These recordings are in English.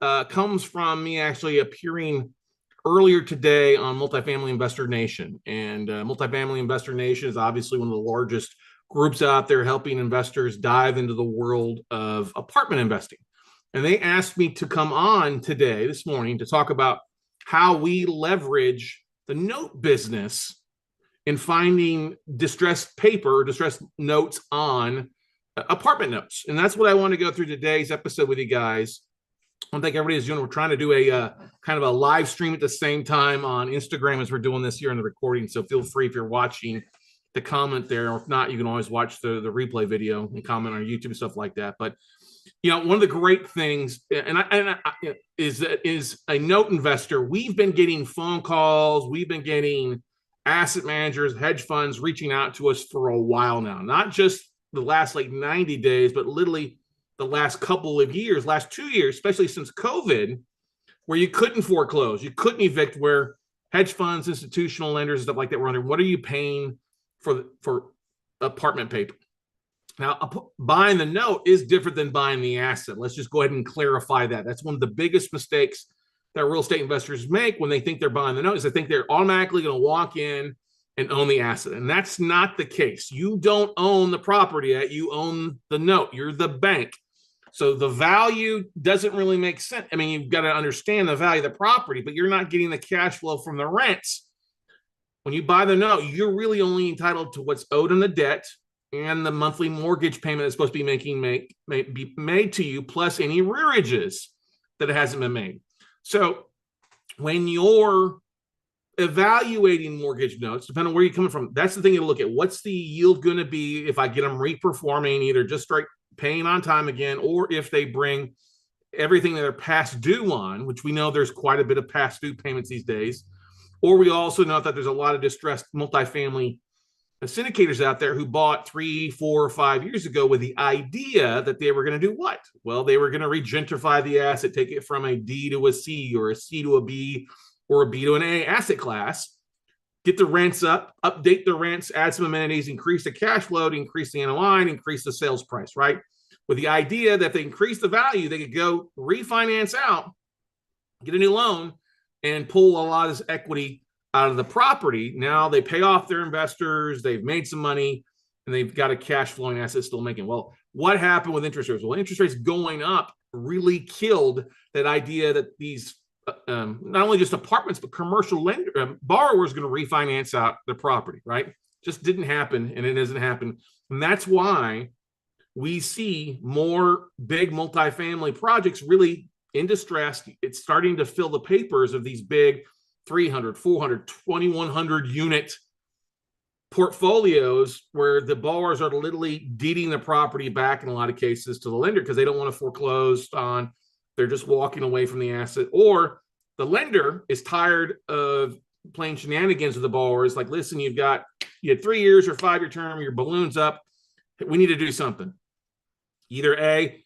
comes from me actually appearing earlier today on Multifamily Investor Nation. And Multifamily Investor Nation is obviously one of the largest groups out there helping investors dive into the world of apartment investing. And they asked me to come on today, this morning, to talk about how we leverage the note business in finding distressed paper, distressed notes on apartment notes. And that's what I want to go through today's episode with you guys. I don't think everybody's doing. We're trying to do a kind of a live stream at the same time on Instagram as we're doing this here in the recording. So feel free if you're watching to comment there, or if not, you can always watch the replay video and comment on YouTube and stuff like that. But one of the great things, is a note investor. We've been getting phone calls. We've been getting asset managers, hedge funds reaching out to us for a while now. Not just the last 90 days, but literally the last couple of years, last 2 years, especially since COVID, where you couldn't foreclose, you couldn't evict, where hedge funds, institutional lenders, and stuff like that were wondering, what are you paying for apartment paper? Now, buying the note is different than buying the asset. Let's just go ahead and clarify that. That's one of the biggest mistakes that real estate investors make when they think they're buying the note, is they think they're automatically going to walk in and own the asset. And that's not the case. You don't own the property yet. You own the note. You're the bank. So the value doesn't really make sense. I mean, you've got to understand the value of the property, but you're not getting the cash flow from the rents. When you buy the note, you're really only entitled to what's owed on the debt and the monthly mortgage payment that's supposed to be made to you, plus any rearages that it hasn't been made. So when you're evaluating mortgage notes, depending on where you're coming from, that's the thing to look at. What's the yield going to be if I get them reperforming, either just straight paying on time again, or if they bring everything that they're past due on, which we know there's quite a bit of past due payments these days. Or we also know that there's a lot of distressed multifamily syndicators out there who bought 3, 4, or 5 years ago with the idea that they were going to do what? Well, they were going to regentrify the asset, take it from a D to a C, or a C to a B, or a B to an A asset class, get the rents up, update the rents, add some amenities, increase the cash flow to increase the NOI, and increase the sales price, right? With the idea that if they increase the value, they could go refinance out, get a new loan, and pull a lot of this equity out of the property. Now they pay off their investors, they've made some money, and they've got a cash flowing asset still making. Well, what happened with interest rates? Well, interest rates going up really killed that idea that these not only just apartments, but commercial borrowers going to refinance out the property, right? Just didn't happen, and it doesn't happen. And that's why we see more big multifamily projects really in distress. It's starting to fill the papers of these big 300, 400, 2,100 unit portfolios, where the borrowers are literally deeding the property back in a lot of cases to the lender because they don't want to foreclose on. They're just walking away from the asset, or the lender is tired of playing shenanigans with the borrowers. Like, listen, you had 3 years or 5-year term, your balloon's up. We need to do something. Either A,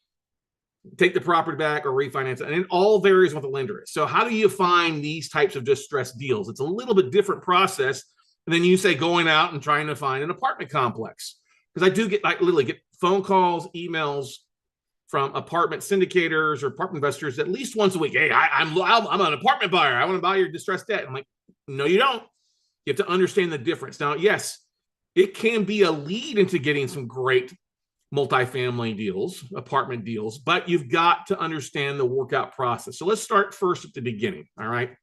take the property back, or refinance it. And it all varies what the lender is. So how do you find these types of distressed deals? It's a little bit different process than you say going out and trying to find an apartment complex. Because I do literally get phone calls, emails from apartment syndicators or apartment investors at least once a week. Hey, I'm an apartment buyer. I want to buy your distressed debt. I'm like, no, you don't. You have to understand the difference. Now, yes, it can be a lead into getting some great multifamily deals, apartment deals, but you've got to understand the workout process. So let's start first at the beginning. All right.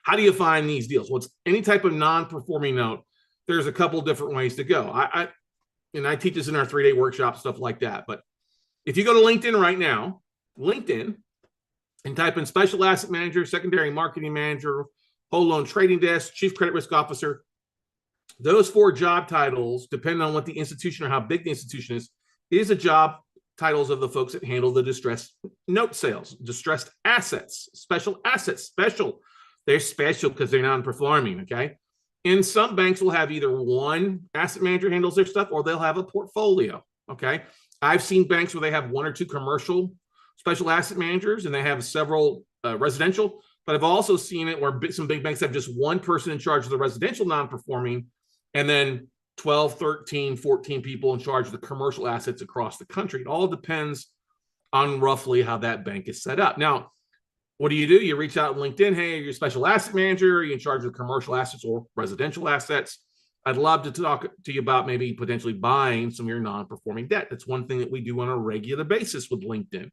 How do you find these deals? Well, it's any type of non-performing note. There's a couple different ways to go. I teach this in our 3-day workshop, stuff like that. But if you go to LinkedIn right now, and type in special asset manager, secondary marketing manager, whole loan trading desk, chief credit risk officer, those 4 job titles, depending on what the institution or how big the institution is the job titles of the folks that handle the distressed note sales, distressed assets, special assets, special. They're special because they're non-performing, okay? And some banks will have either one asset manager handles their stuff, or they'll have a portfolio, okay? I've seen banks where they have 1 or 2 commercial special asset managers, and they have several residential, but I've also seen it where some big banks have just one person in charge of the residential non-performing, and then 12, 13, 14 people in charge of the commercial assets across the country. It all depends on roughly how that bank is set up. Now, what do? You reach out on LinkedIn. Hey, you're a special asset manager. Are you in charge of commercial assets or residential assets? I'd love to talk to you about maybe potentially buying some of your non-performing debt. That's one thing that we do on a regular basis with LinkedIn.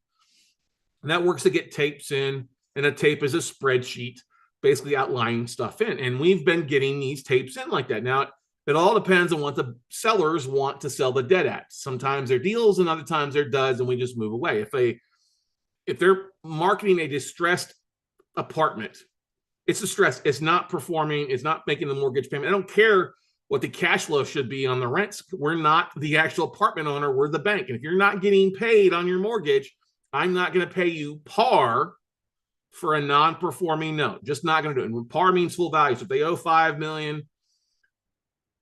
And that works to get tapes in. And a tape is a spreadsheet basically outlining stuff in. And we've been getting these tapes in like that. Now, it all depends on what the sellers want to sell the debt at. Sometimes they're deals and other times they're duds, and we just move away. If they're marketing a distressed apartment, it's distressed. It's not performing. It's not making the mortgage payment. I don't care what the cash flow should be on the rents. We're not the actual apartment owner. We're the bank. And if you're not getting paid on your mortgage, I'm not going to pay you par for a non-performing note. Just not going to do it. And par means full value. So if they owe $5 million,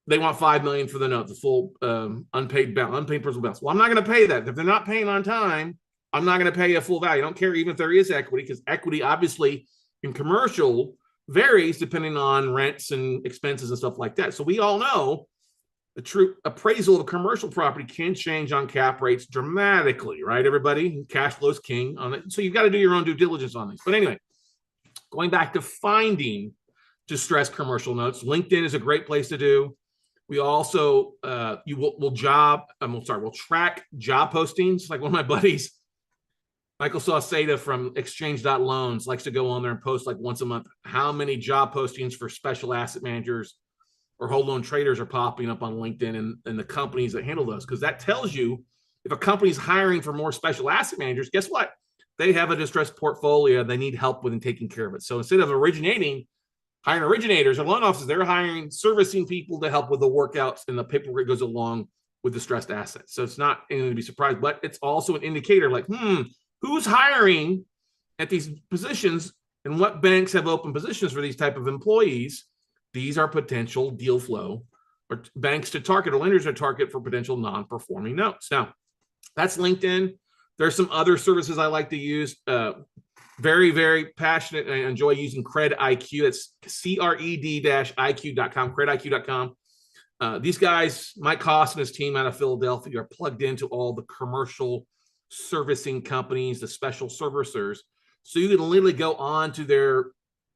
they want $5 million for the note, the full unpaid principal balance. Well, I'm not going to pay that. If they're not paying on time, I'm not going to pay a full value. I don't care even if there is equity, because equity obviously in commercial varies depending on rents and expenses and stuff like that. So we all know the true appraisal of a commercial property can change on cap rates dramatically, right? Everybody, cash flow is king on it. So you've got to do your own due diligence on these. But anyway, going back to finding distressed commercial notes, LinkedIn is a great place to do. We also we'll track job postings. Like one of my buddies, Michael Sauceda from Exchange.Loans, likes to go on there and post like once a month how many job postings for special asset managers or whole loan traders are popping up on LinkedIn and the companies that handle those. Because that tells you if a company's hiring for more special asset managers, guess what? They have a distressed portfolio they need help with and taking care of it. So instead of hiring originators or loan officers, they're hiring servicing people to help with the workouts and the paperwork that goes along with distressed assets. So it's not anything to be surprised, but it's also an indicator like, who's hiring at these positions and what banks have open positions for these type of employees. These are potential deal flow or banks to target or lenders to target for potential non-performing notes. Now, that's LinkedIn. There's some other services I like to use. Very, very passionate. I enjoy using Cred IQ. That's cred-iq.com, crediq.com. These guys, Mike Koss and his team out of Philadelphia, are plugged into all the commercial servicing companies, the special servicers. So you can literally go on to their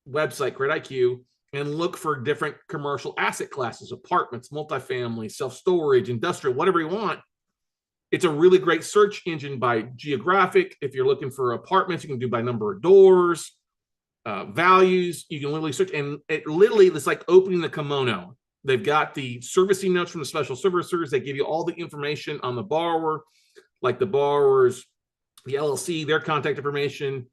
website, Cred IQ, and look for different commercial asset classes, apartments, multifamily, self-storage, industrial, whatever you want. It's a really great search engine by geographic. If you're looking for apartments, you can do by number of doors, values. You can literally search, and it's like opening the kimono. They've got the servicing notes from the special servicers. They give you all the information on the borrower, like the borrowers, the LLC, their contact information,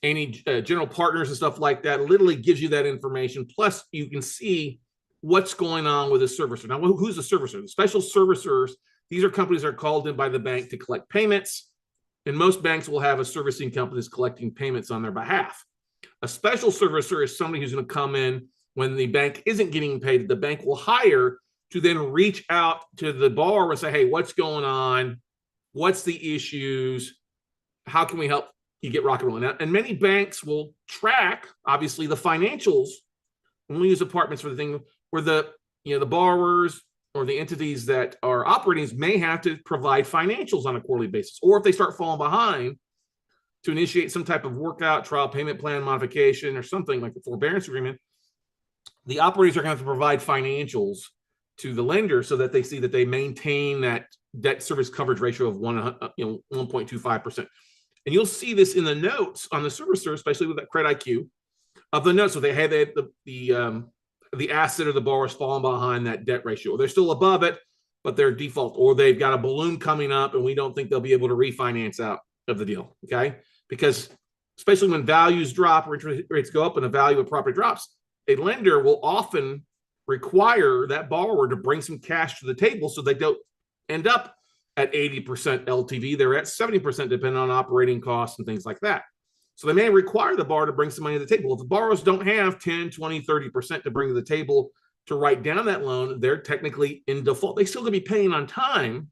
any general partners and stuff like that. Literally gives you that information. Plus, you can see what's going on with a servicer. Now, who's the servicer? The special servicers. These are companies that are called in by the bank to collect payments, and most banks will have a servicing company that's collecting payments on their behalf. A special servicer is somebody who's going to come in when the bank isn't getting paid. The bank will hire to then reach out to the borrower and say, hey, what's going on? What's the issues? How can we help you get rock and rolling? And many banks will track, obviously, the financials when we use apartments for the thing where the borrowers or the entities that are operating may have to provide financials on a quarterly basis. Or if they start falling behind, to initiate some type of workout, trial payment plan modification, or something like the forbearance agreement, the operators are going to have to provide financials to the lender so that they see that they maintain that debt service coverage ratio of 1.25%. And you'll see this in the notes on the servicer, especially with that Cred IQ, of the notes. So they had the asset or the borrower's falling behind that debt ratio. They're still above it, but they're default, or they've got a balloon coming up and we don't think they'll be able to refinance out of the deal, okay? Because especially when values drop or interest rates go up and the value of property drops, a lender will often require that borrower to bring some cash to the table so they don't end up at 80% LTV. They're at 70% depending on operating costs and things like that. So they may require the borrower to bring some money to the table. If the borrowers don't have 10, 20, 30% to bring to the table to write down that loan, they're technically in default. They still could be paying on time,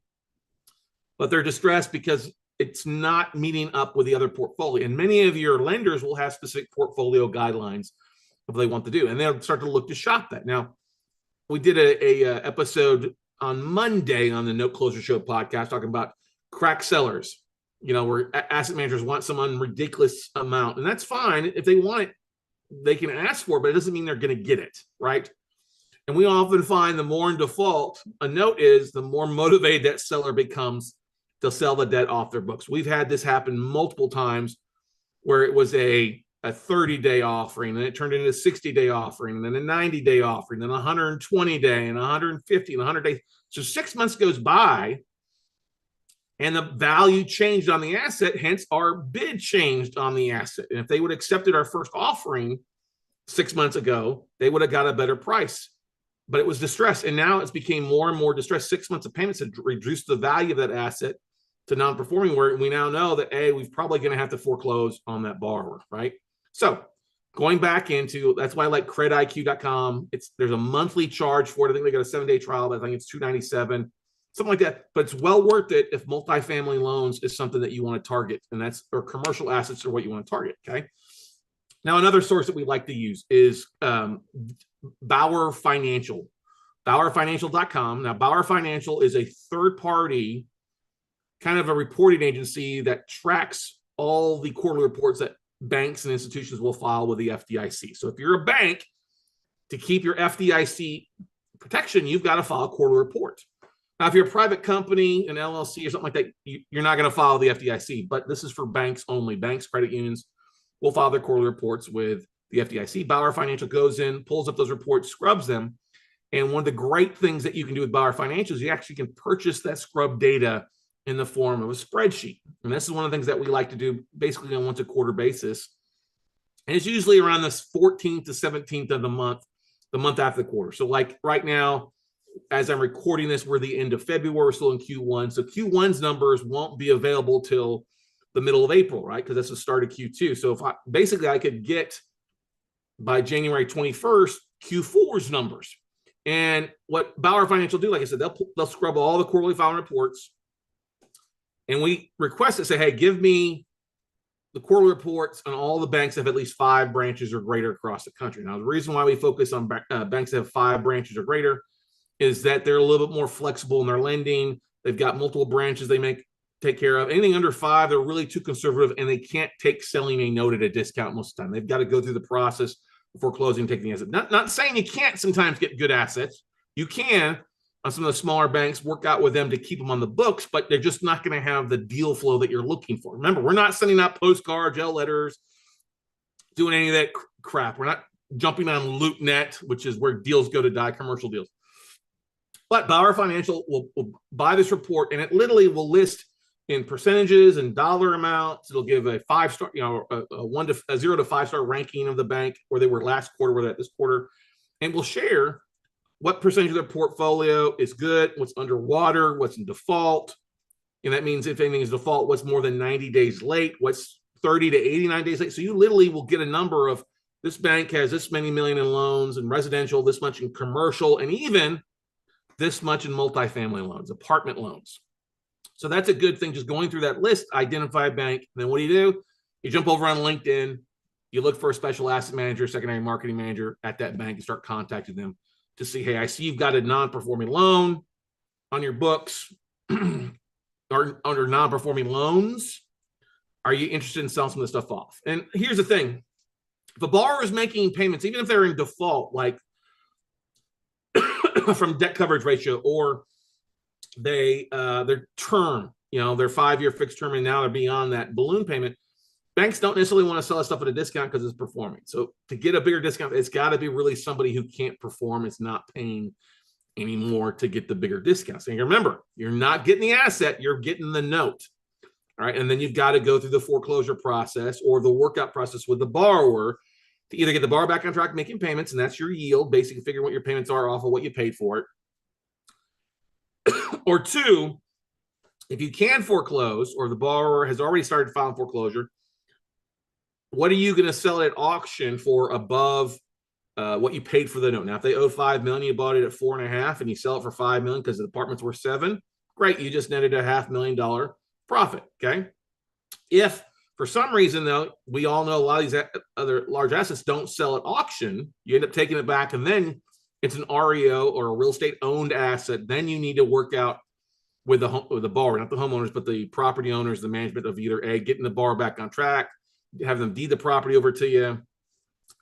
but they're distressed because it's not meeting up with the other portfolio. And many of your lenders will have specific portfolio guidelines of what they want to do, and they'll start to look to shop that. Now, we did a episode on Monday on the Note Closer Show podcast talking about crack sellers. where asset managers want some ridiculous amount, and that's fine. If they want it, they can ask for it, but it doesn't mean they're going to get it, right? And we often find the more in default a note is, the more motivated that seller becomes to sell the debt off their books. We've had this happen multiple times where it was a 30-day offering, and it turned into a 60-day offering, and then a 90-day offering, then 120-day, and 150, and 100 days. So 6 months goes by, and the value changed on the asset, hence our bid changed on the asset. And if they would have accepted our first offering 6 months ago, they would have got a better price. But it was distressed, and now it's became more and more distressed. 6 months of payments had reduced the value of that asset to non-performing, where we now know that we're probably going to have to foreclose on that borrower, right? So going back into, that's why I like creditic.com. There's a monthly charge for it. I think they got a 7-day trial, but I think it's $297, something like that. But it's well worth it if multifamily loans is something that you want to target, or commercial assets are what you want to target. Okay. Now, another source that we like to use is Bauer Financial, BauerFinancial.com. Now, Bauer Financial is a third-party kind of a reporting agency that tracks all the quarterly reports that banks and institutions will file with the FDIC. So if you're a bank, to keep your FDIC protection, you've got to file a quarterly report. Now, if you're a private company, an LLC or something like that, you're not going to follow the FDIC, but this is for banks only. Banks, credit unions will file their quarterly reports with the FDIC. Bauer Financial goes in, pulls up those reports, scrubs them. And one of the great things that you can do with Bauer Financial is you actually can purchase that scrub data in the form of a spreadsheet. And this is one of the things that we like to do basically on a once a quarter basis. And it's usually around the 14th to 17th of the month after the quarter. So like right now, as I'm recording this, we're the end of February, we're still in Q1. So Q1's numbers won't be available till the middle of April, right? Because that's the start of Q2. So if I could get by January 21st, Q4's numbers. And what Bauer Financial do, like I said, they'll scrub all the quarterly filing reports. And we request it, say, hey, give me the quarterly reports on all the banks that have at least 5 branches or greater across the country. Now, the reason why we focus on banks that have 5 branches or greater is that they're a little bit more flexible in their lending. They've got multiple branches they take care of. Anything under 5, they're really too conservative, and they can't take selling a note at a discount most of the time. They've got to go through the process before closing and taking the asset. Not saying you can't sometimes get good assets. You can, on some of the smaller banks, work out with them to keep them on the books, but they're just not going to have the deal flow that you're looking for. Remember, we're not sending out postcards, L letters, doing any of that crap. We're not jumping on LoopNet, which is where deals go to die, commercial deals. But Bauer Financial will buy this report, and it literally will list in percentages and dollar amounts. It'll give a 5-star, a 0 to 5-star ranking of the bank, where they were last quarter, where they're at this quarter, and we'll share what percentage of their portfolio is good, what's underwater, what's in default. And that means if anything is default, what's more than 90 days late, what's 30 to 89 days late. So you literally will get a number of, this bank has this many million in loans and residential, this much in commercial, and even this much in multifamily loans, apartment loans. So that's a good thing. Just going through that list, identify a bank. And then what do? You jump over on LinkedIn, you look for a special asset manager, secondary marketing manager at that bank, and start contacting them to see, hey, I see you've got a non-performing loan on your books or under non-performing loans. Are you interested in selling some of this stuff off? And here's the thing. If a borrower is making payments, even if they're in default, like from debt coverage ratio, or their term, their 5-year fixed term, and now they're beyond that balloon payment, banks don't necessarily want to sell that stuff at a discount because it's performing. So to get a bigger discount, it's got to be really somebody who can't perform, it's not paying anymore to get the bigger discount. So remember, you're not getting the asset, you're getting the note. All right. And then you've got to go through the foreclosure process or the workout process with the borrower to either get the borrower back on track making payments, and that's your yield, basically figuring what your payments are off of what you paid for it. Or 2, if you can foreclose, or the borrower has already started filing foreclosure, what are you going to sell it at auction for above what you paid for the note? Now, if they owe $5 million, you bought it at $4.5 million, and you sell it for $5 million because the apartment's worth $7 million, great, you just netted a $500,000 profit. Okay. If for some reason, though, we all know a lot of these other large assets don't sell at auction, you end up taking it back, and then it's an REO or a real estate owned asset. Then you need to work out with the borrower, not the homeowners, but the property owners, the management of either A, getting the borrower back on track, have them deed the property over to you.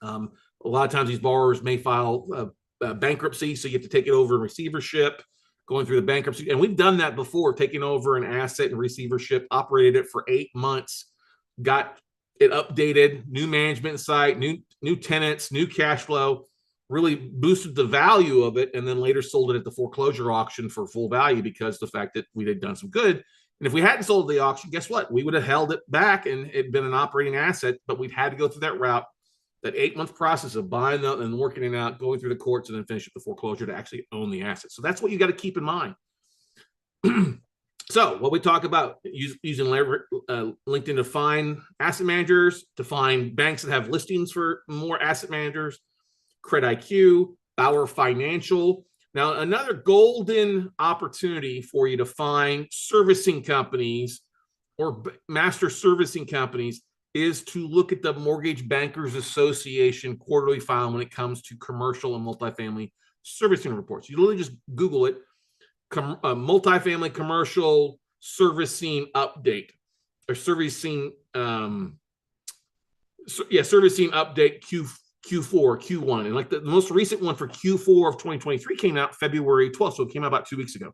A lot of times these borrowers may file bankruptcy, so you have to take it over in receivership, going through the bankruptcy. And we've done that before, taking over an asset in receivership, operated it for 8 months, got it updated, new management site, new tenants, new cash flow, really boosted the value of it, and then later sold it at the foreclosure auction for full value because the fact that we had done some good. And if we hadn't sold the auction, guess what? We would have held it back and it'd been an operating asset, but we'd had to go through that route, that 8-month process of buying it and working it out, going through the courts, and then finish up the foreclosure to actually own the asset. So that's what you got to keep in mind. So what we talk about using LinkedIn to find asset managers, to find banks that have listings for more asset managers, Credit IQ, Bauer Financial. Now, another golden opportunity for you to find servicing companies or master servicing companies is to look at the Mortgage Bankers Association quarterly file when it comes to commercial and multifamily servicing reports. You literally just Google it, multifamily commercial servicing update, or servicing, servicing update Q4, Q1. And like the most recent one for Q4 of 2023 came out February 12th. So it came out about 2 weeks ago.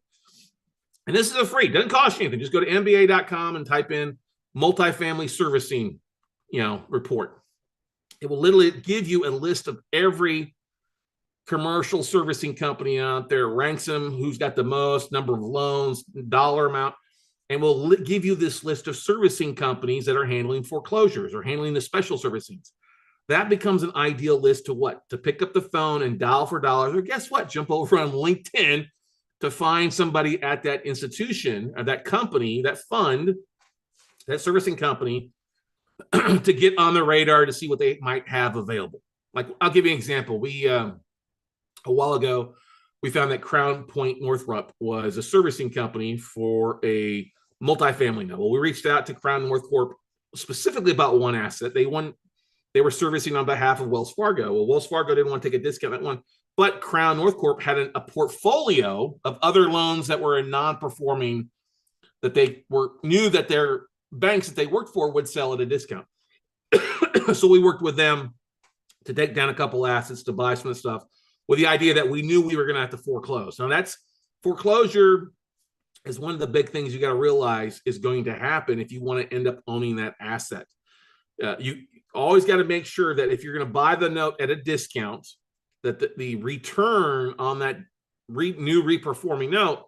And this is a free, doesn't cost you anything. Just go to MBA.com and type in multifamily servicing, report. It will literally give you a list of every commercial servicing company out there, ranks them, who's got the most, number of loans, dollar amount, and will give you this list of servicing companies that are handling foreclosures or handling the special servicings. That becomes an ideal list to what? To pick up the phone and dial for dollars, or guess what? Jump over on LinkedIn to find somebody at that institution, or that company, that fund, that servicing company, to get on the radar to see what they might have available. Like, I'll give you an example. We, a while ago, we found that Crown Point Northrop was a servicing company for a multifamily note. Well, we reached out to Crown Northrop specifically about one asset. They were servicing on behalf of Wells Fargo. Well, Wells Fargo didn't want to take a discount on that one, but Crown Northrop had a portfolio of other loans that were in non-performing, that they knew that their banks that they worked for would sell at a discount. So we worked with them to take down a couple assets, to buy some of the stuff, with the idea that we knew we were going to have to foreclose. Now, that's foreclosure is one of the big things you got to realize is going to happen if you want to end up owning that asset. You always got to make sure that if you're going to buy the note at a discount, that the return on that new reperforming note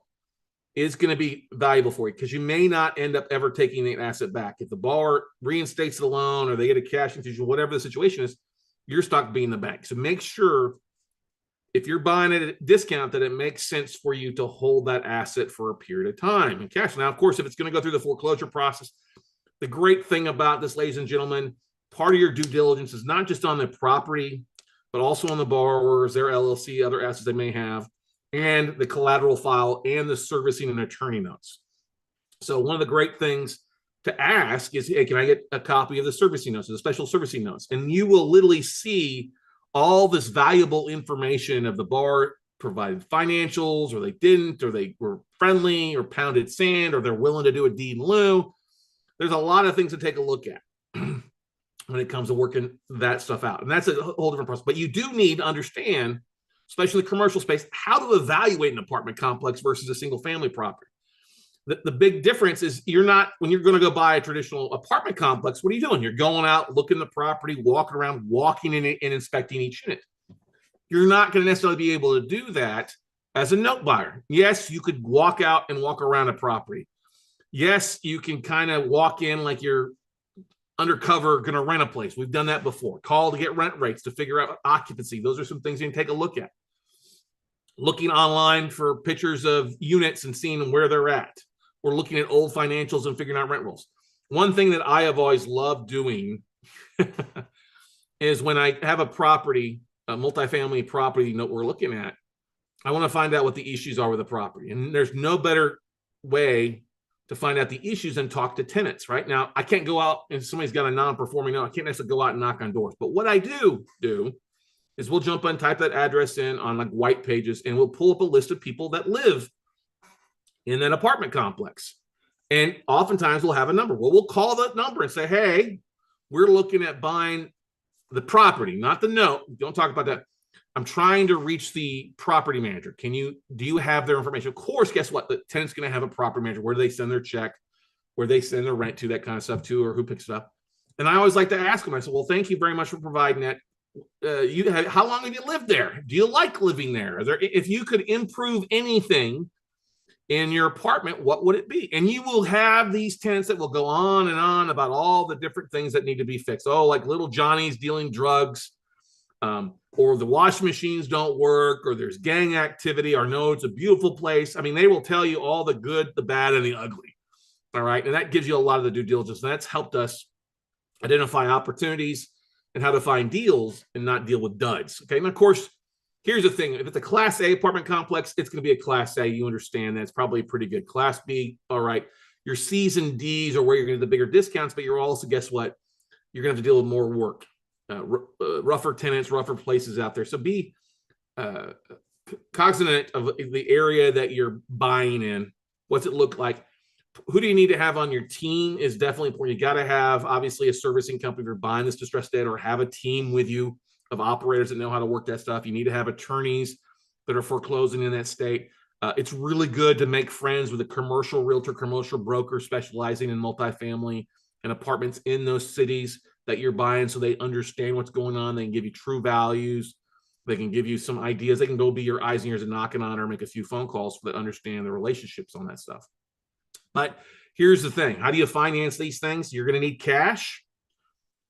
is going to be valuable for you, because you may not end up ever taking the asset back. If the borrower reinstates the loan or they get a cash infusion, whatever the situation is, you're stuck being the bank. So make sure, if you're buying it at a discount, that it makes sense for you to hold that asset for a period of time and cash. Now, of course, if it's going to go through the foreclosure process, the great thing about this, ladies and gentlemen, part of your due diligence is not just on the property, but also on the borrowers, their LLC, other assets they may have, and the collateral file and the servicing and attorney notes. So one of the great things to ask is, hey, can I get a copy of the servicing notes, the special servicing notes? And you will literally see all this valuable information of the borrower provided financials, or they didn't, or they were friendly, or pounded sand, or they're willing to do a deed in lieu. There's a lot of things to take a look at when it comes to working that stuff out. And that's a whole different process. But you do need to understand, especially the commercial space, how to evaluate an apartment complex versus a single family property. The big difference is, when you're going to go buy a traditional apartment complex, what are you doing? You're going out, looking at the property, walking around, walking in and inspecting each unit. You're not going to necessarily be able to do that as a note buyer. Yes, you could walk out and walk around a property. Yes, you can kind of walk in like you're undercover going to rent a place. We've done that before. Call to get rent rates, to figure out occupancy. Those are some things you can take a look at. Looking online for pictures of units and seeing where they're at. We're looking at old financials and figuring out rent rolls. One thing that I have always loved doing is, when I have a property, a multifamily property note we're looking at, I want to find out what the issues are with the property. And there's no better way to find out the issues and talk to tenants. Right now, I can't go out, and somebody's got a non-performing note, I can't necessarily go out and knock on doors. But what I do is we'll jump on, type that address in on like white pages, and we'll pull up a list of people that live in that apartment complex. And oftentimes we'll have a number. Well, we'll call that number and say, hey, we're looking at buying the property, not the note. Don't talk about that. I'm trying to reach the property manager. Do you have their information? Of course, guess what? The tenant's going to have a property manager. Where do they send their check? Where they send their rent to, that kind of stuff too, or who picks it up. And I always like to ask them, I said, well, thank you very much for providing that. How long have you lived there? Do you like living there? If you could improve anything in your apartment, what would it be? And you will have these tenants that will go on and on about all the different things that need to be fixed. Oh, like little Johnny's dealing drugs, or the washing machines don't work, or there's gang activity, or no, it's a beautiful place. I mean, they will tell you all the good, the bad, and the ugly. All right. And that gives you a lot of the due diligence. And that's helped us identify opportunities and how to find deals and not deal with duds. Okay. And of course, here's the thing. If it's a Class A apartment complex, it's going to be a Class A. You understand that. It's probably a pretty good. Class B, all right. Your C's and D's are where you're going to get the bigger discounts, but you're also, guess what? You're going to have to deal with more work, rougher tenants, rougher places out there. So be cognizant of the area that you're buying in. What's it look like? Who do you need to have on your team is definitely important. You got to have, obviously, a servicing company if you're buying this distressed debt, or have a team with you of operators that know how to work that stuff. You need to have attorneys that are foreclosing in that state. It's really good to make friends with a commercial realtor, commercial broker specializing in multifamily and apartments in those cities that you're buying, so they understand what's going on. They can give you true values. They can give you some ideas. They can go be your eyes and ears and knocking on, or make a few phone calls that understand the relationships on that stuff. But here's the thing. How do you finance these things? You're going to need cash.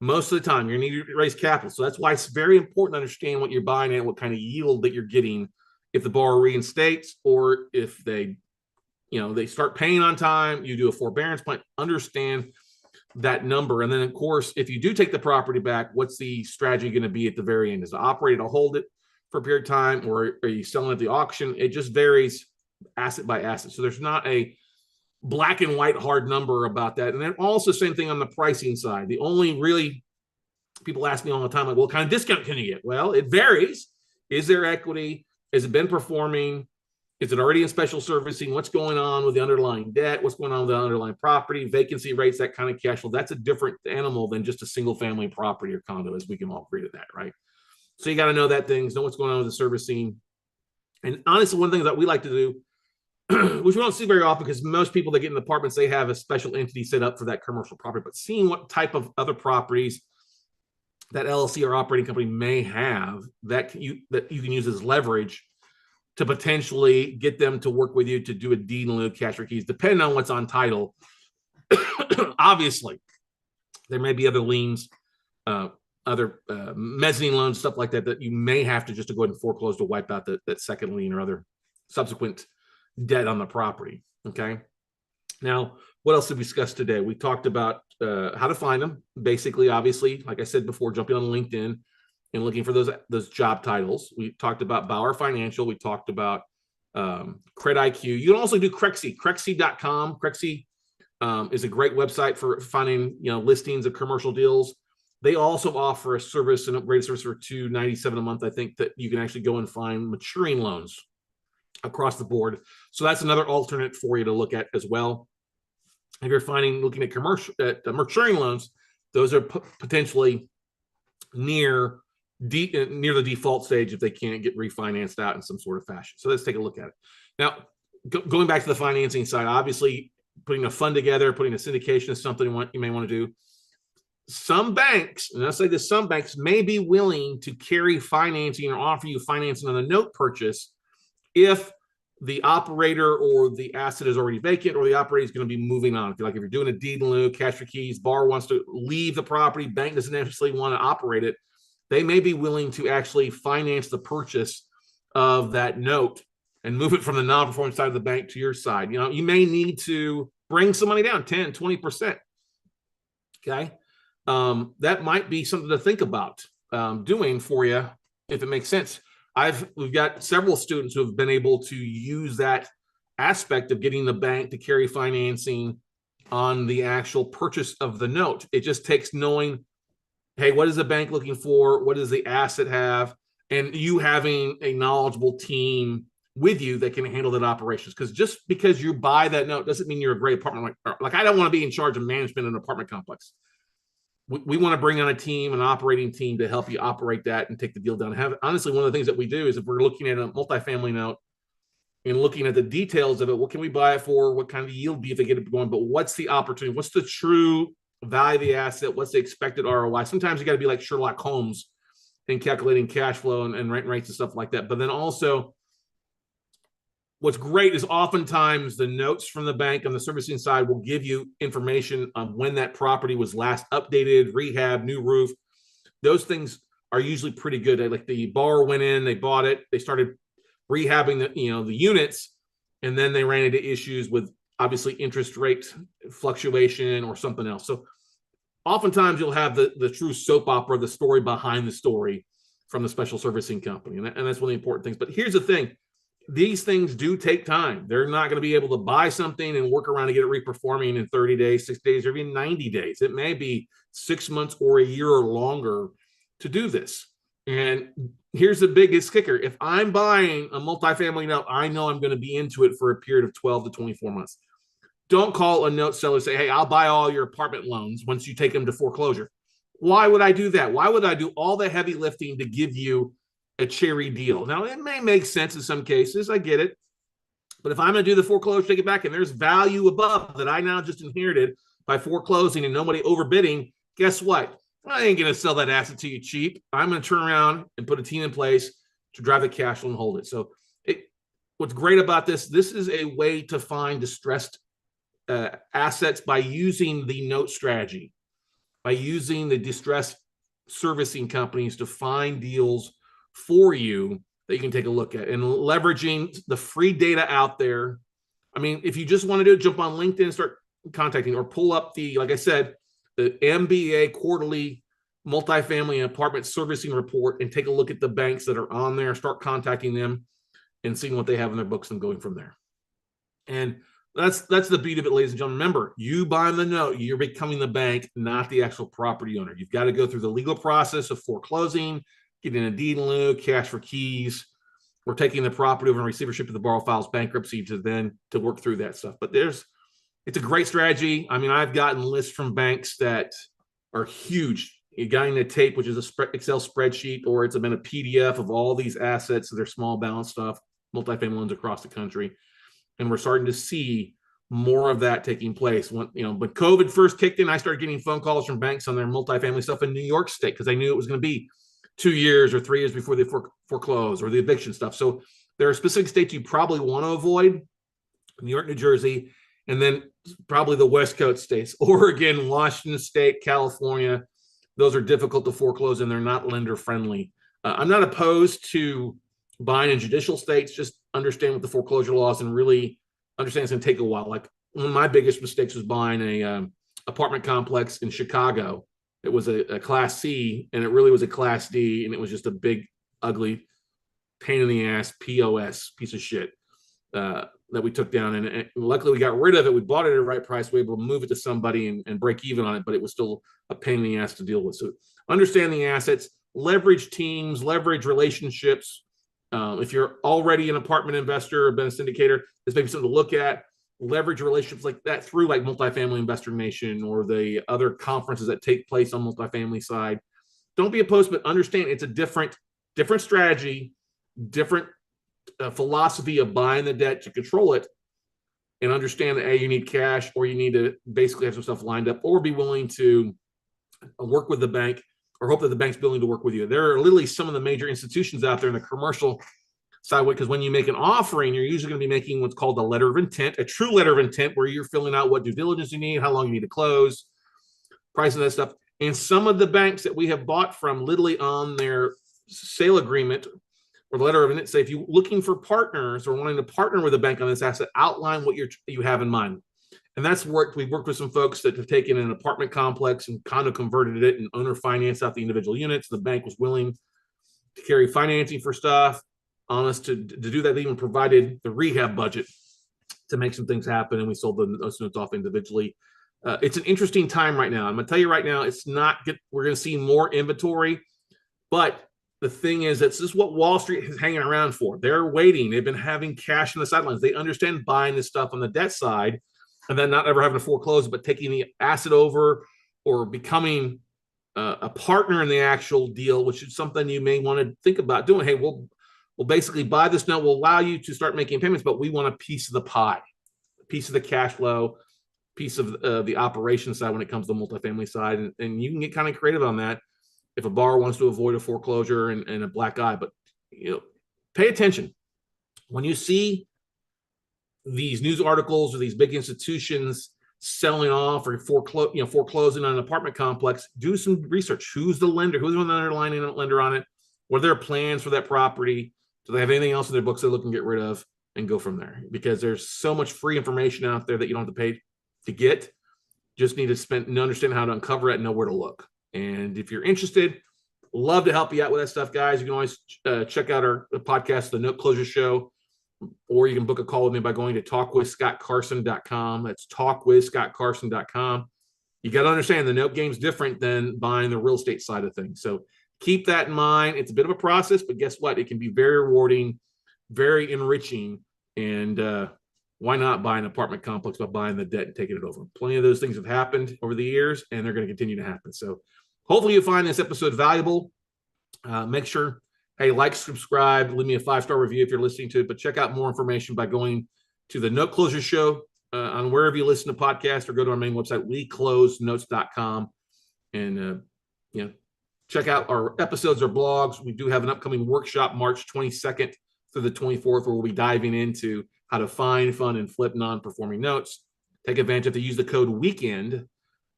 Most of the time, you're going to need to raise capital. So that's why it's very important to understand what you're buying and what kind of yield that you're getting if the borrower reinstates, or if they start paying on time, you do a forbearance plan. Understand that number. And then, of course, if you do take the property back, what's the strategy going to be at the very end? Is the operator to hold it for a period of time, or are you selling at the auction? It just varies asset by asset. So there's not a black and white hard number about that. And then also same thing on the pricing side. The only really, people ask me all the time, like, well, what kind of discount can you get? Well, it varies. Is there equity? Has it been performing? Is it already in special servicing? What's going on with the underlying debt? What's going on with the underlying property, vacancy rates, that kind of cash flow? That's a different animal than just a single family property or condo, as we can all agree to that, right? So you got to know that things, know what's going on with the servicing. And honestly, one thing that we like to do, which we don't see very often, because most people that get in apartments, they have a special entity set up for that commercial property, but seeing what type of other properties that LLC or operating company may have that you can use as leverage to potentially get them to work with you to do a deed in lieu of cash or keys, depending on what's on title. Obviously, there may be other liens, other mezzanine loans, stuff like that you may have to just to go ahead and foreclose to wipe out that second lien or other subsequent debt on the property. Okay. Now, what else did we discuss today? We talked about how to find them. Basically, obviously, like I said before, jumping on LinkedIn and looking for those job titles. We talked about Bauer Financial. We talked about Credit IQ. You can also do Crexi, Crexi.com. Crexi is a great website for finding listings of commercial deals. They also offer a service, an upgrade service for $297 a month. I think that you can actually go and find maturing loans across the board. So that's another alternate for you to look at as well. If you're looking at maturing loans, those are potentially near the default stage if they can't get refinanced out in some sort of fashion. So let's take a look at it. Now, going back to the financing side, obviously putting a fund together, putting a syndication is something you may want to do. Some banks, and I'll say this, some banks may be willing to carry financing or offer you financing on a note purchase if the operator or the asset is already vacant, or the operator is going to be moving on. If you're doing a deed in lieu, cash for keys, borrower wants to leave the property, bank doesn't necessarily want to operate it, they may be willing to actually finance the purchase of that note and move it from the non-performing side of the bank to your side. You may need to bring some money down, 10, 20%. Okay. That might be something to think about doing for you if it makes sense. We've got several students who have been able to use that aspect of getting the bank to carry financing on the actual purchase of the note. It just takes knowing, hey, what is the bank looking for? What does the asset have? And you having a knowledgeable team with you that can handle that operations. Because just because you buy that note doesn't mean you're a great apartment. Like I don't want to be in charge of management in an apartment complex. We want to bring on a team, an operating team to help you operate that and take the deal down. Honestly, one of the things that we do is if we're looking at a multifamily note and looking at the details of it, what can we buy it for? What kind of yield be if they get it going? But what's the opportunity? What's the true value of the asset? What's the expected ROI? Sometimes you got to be like Sherlock Holmes in calculating cash flow and rent rates and stuff like that. But then also, what's great is oftentimes the notes from the bank on the servicing side will give you information on when that property was last updated, rehab, new roof. Those things are usually pretty good. Like the borrower went in, they bought it, they started rehabbing the units, and then they ran into issues with obviously interest rate fluctuation or something else. So oftentimes you'll have the true soap opera, the story behind the story from the special servicing company. And that's one of the important things. But here's the thing. These things do take time. They're not going to be able to buy something and work around to get it reperforming in 30 days, 60 days, or even 90 days. It may be 6 months or a year or longer to do this. And here's the biggest kicker. If I'm buying a multifamily note, I know I'm going to be into it for a period of 12 to 24 months. Don't call a note seller and say, hey, I'll buy all your apartment loans once you take them to foreclosure. Why would I do that? Why would I do all the heavy lifting to give you a cherry deal? Now, it may make sense in some cases. I get it. But if I'm going to do the foreclosure, take it back, and there's value above that I now just inherited by foreclosing and nobody overbidding, guess what? I ain't going to sell that asset to you cheap. I'm going to turn around and put a team in place to drive the cash flow and hold it. So what's great about this is a way to find distressed assets by using the note strategy, by using the distressed servicing companies to find deals for you that you can take a look at, and leveraging the free data out there. I mean, if you just want to do it, jump on LinkedIn and start contacting, or pull up like I said, the MBA quarterly multifamily and apartment servicing report and take a look at the banks that are on there, start contacting them and seeing what they have in their books and going from there. And that's the beauty of it, ladies and gentlemen. Remember, you buying the note, you're becoming the bank, not the actual property owner. You've got to go through the legal process of foreclosing, getting a deed in lieu, cash for keys, or taking the property over in receivership if the borrower files bankruptcy to work through that stuff. But it's a great strategy. I mean, I've gotten lists from banks that are huge. You're getting a tape, which is a Excel spreadsheet, or it's been a PDF of all these assets, so they're small balance stuff, multifamily loans across the country. And we're starting to see more of that taking place. When COVID first kicked in, I started getting phone calls from banks on their multifamily stuff in New York State because I knew it was going to be 2 years or 3 years before they foreclose, or the eviction stuff. So there are specific states you probably want to avoid: New York, New Jersey, and then probably the West Coast states: Oregon, Washington State, California. Those are difficult to foreclose, and they're not lender friendly. I'm not opposed to buying in judicial states. Just understand what the foreclosure laws, and really understand it's going to take a while. Like, one of my biggest mistakes was buying a apartment complex in Chicago. It was a Class C, and it really was a Class D, and it was just a big, ugly, pain in the ass POS piece of shit that we took down. And luckily, we got rid of it. We bought it at the right price. We were able to move it to somebody and break even on it, but it was still a pain in the ass to deal with. So understand the assets, leverage teams, leverage relationships. If you're already an apartment investor or been a syndicator, this may be something to look at. Leverage relationships like that through like Multifamily Investor Nation or the other conferences that take place on multifamily side. Don't be opposed, but understand it's a different strategy, different philosophy of buying the debt to control it, and understand that you need cash, or you need to basically have some stuff lined up, or be willing to work with the bank, or hope that the bank's willing to work with you. There are literally some of the major institutions out there in the commercial side, because when you make an offering, you're usually going to be making what's called a letter of intent, a true letter of intent, where you're filling out what due diligence you need, how long you need to close, price of that stuff. And some of the banks that we have bought from, literally on their sale agreement or letter of intent, say, if you're looking for partners or wanting to partner with a bank on this asset, outline what you have in mind. And that's worked. We've worked with some folks that have taken an apartment complex and kind of converted it and owner financed out the individual units. The bank was willing to carry financing for stuff on us to do that. They even provided the rehab budget to make some things happen, and we sold those notes off individually. It's an interesting time right now. I'm going to tell you right now, it's not good. We're going to see more inventory, but the thing is, this is what Wall Street is hanging around for. They're waiting. They've been having cash on the sidelines. They understand buying this stuff on the debt side and then not ever having to foreclose, but taking the asset over or becoming a partner in the actual deal, which is something you may want to think about doing. Hey, we'll basically buy this note. We'll allow you to start making payments, but we want a piece of the pie, a piece of the cash flow, piece of the operation side when it comes to the multifamily side. And you can get kind of creative on that if a borrower wants to avoid a foreclosure and a black eye. But pay attention when you see these news articles or these big institutions selling off or foreclosing on an apartment complex. Do some research. Who's the lender? Who's the underlying lender on it? What are their plans for that property? Do they have anything else in their books they're looking to get rid of? And go from there, because there's so much free information out there that you don't have to pay to get. Just need to understand how to uncover it and know where to look. And if you're interested, love to help you out with that stuff, guys. You can always check out our podcast, The Note Closure Show, or you can book a call with me by going to talkwithscottcarson.com. That's talkwithscottcarson.com. You got to understand the note game's different than buying the real estate side of things. So keep that in mind. It's a bit of a process, but guess what? It can be very rewarding, very enriching. And why not buy an apartment complex by buying the debt and taking it over? Plenty of those things have happened over the years, and they're going to continue to happen. So hopefully you find this episode valuable. Make sure, hey, like, subscribe, leave me a 5-star review if you're listening to it. But check out more information by going to the Note Closure Show on wherever you listen to podcasts, or go to our main website, weclosenotes.com. And, check out our episodes or blogs. We do have an upcoming workshop March 22nd through the 24th, where we'll be diving into how to find, fund, and flip non-performing notes. Take advantage of to use the code WEEKEND.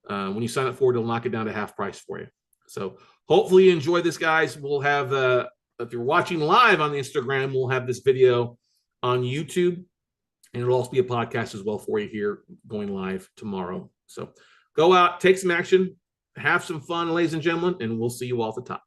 When you sign up for it, it'll knock it down to half price for you. So hopefully you enjoy this, guys. We'll have, if you're watching live on the Instagram, we'll have this video on YouTube, and it'll also be a podcast as well for you here going live tomorrow. So go out, take some action, have some fun, ladies and gentlemen, and we'll see you all at the top.